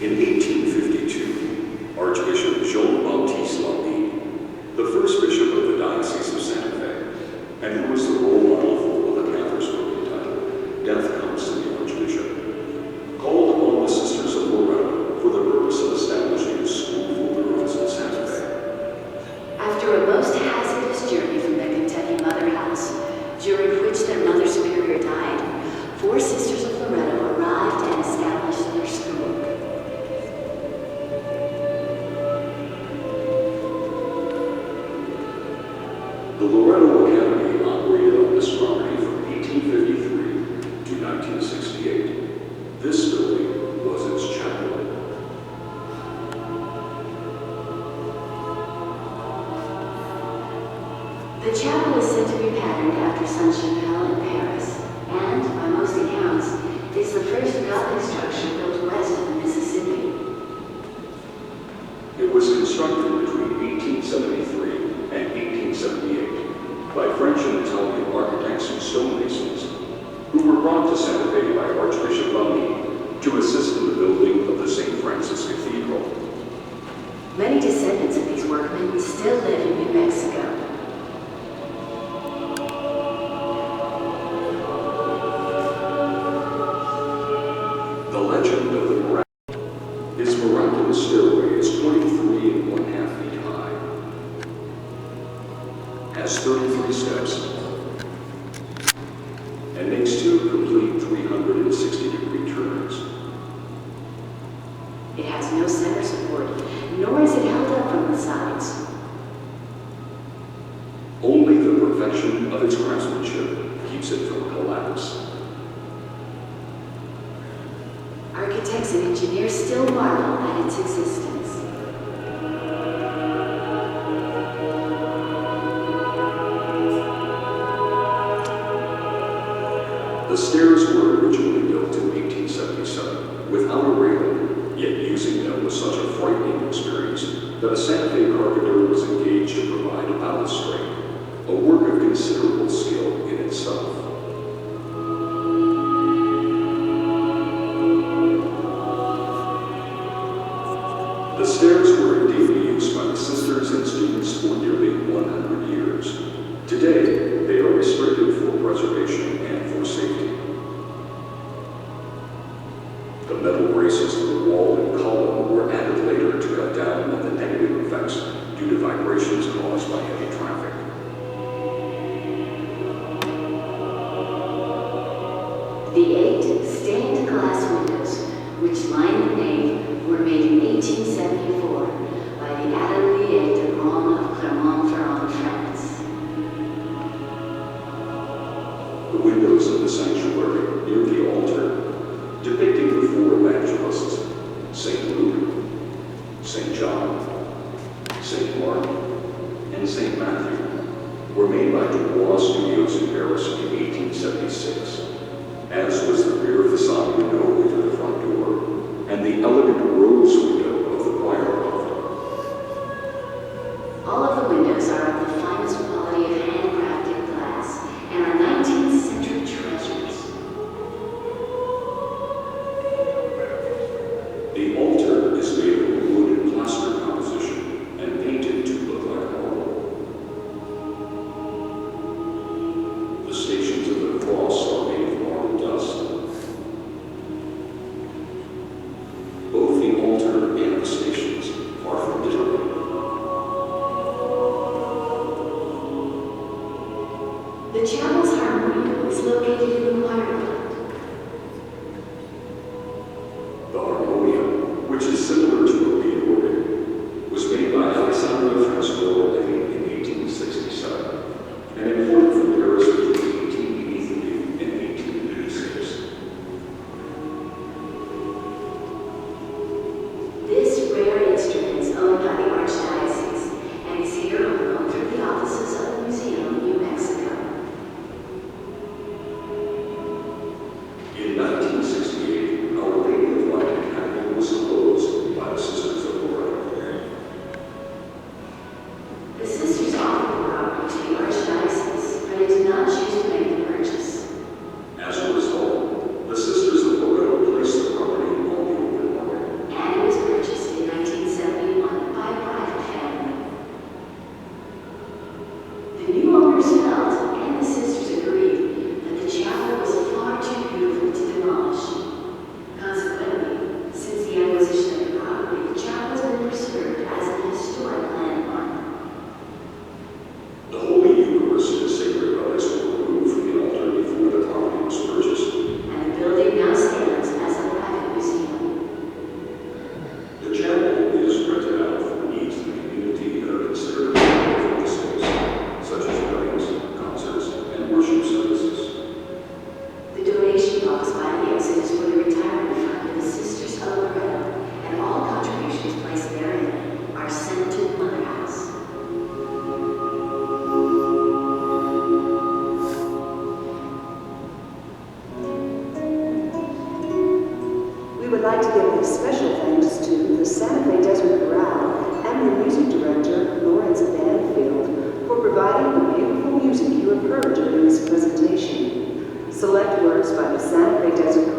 In 1852, Archbishop Jean-Baptiste Lally, the first bishop of the Diocese of Santa Fe, and who was the role model for what the Catholics wrote entitled Death Comes to the Archbishop, called upon the Sisters of Loretto for the purpose of establishing a school for girls in Santa Fe. After a most hazardous journey from the Kentucky Mother House, during which their Mother Superior died, 4 Sisters of Loretto arrived and established their school. The Loretto Academy operated on this property from 1853 to 1968. This building was its chapel. The chapel is said to be patterned after Sainte-Chapelle in Paris, and, by most accounts, is the first Gothic structure built west of the Mississippi. It was constructed between 1873 and 1878 by French and Italian architects and stonemasons, who were brought to Santa Fe by Archbishop Lally to assist in the building of the St. Francis Cathedral. Many descendants of these workmen still live in New Mexico. The legend of the its miraculous stairway is 23½ feet high, has 33 steps, and makes 2 complete 360-degree turns. It has no center support, nor is it held up from the sides. Only the perfection of its craftsmanship keeps it from collapse. Architects and engineers still marvel at its existence. The stairs were originally built in 1877 without a railing, yet using them was such a frightening experience that a Santa Fe carpenter was engaged to provide a balustrade, a work of considerable skill in itself. The stairs were in daily use by the sisters and students for nearly 100 years. Today, they are restricted for preservation and for safety. The metal braces to the wall and column were added later to cut down on the negative effects due to vibrations caused by heavy traffic. The 8 stained glass windows, which line the nave, were made in 1874 by the Atelier de Bronze of Clermont-Ferrand, France. The windows of the sanctuary near the altar, depicting the 4 evangelists, St. Luke, St. John, St. Mark, and St. Matthew, were made by Dubois Studios in Paris in 1876, as was the rear facade window into the front door, and the elegant rose window of the choir loft. All of the windows are of the finest quality of handcrafted glass and are 19th century treasures. The altar is made of a wood and plaster composition and painted to look like marble. The stations of the cross are made of marble dust. would like to give a special thanks to the Santa Fe Desert Chorale and their music director, Lawrence Banfield, for providing the beautiful music you have heard during this presentation. Select works by the Santa Fe Desert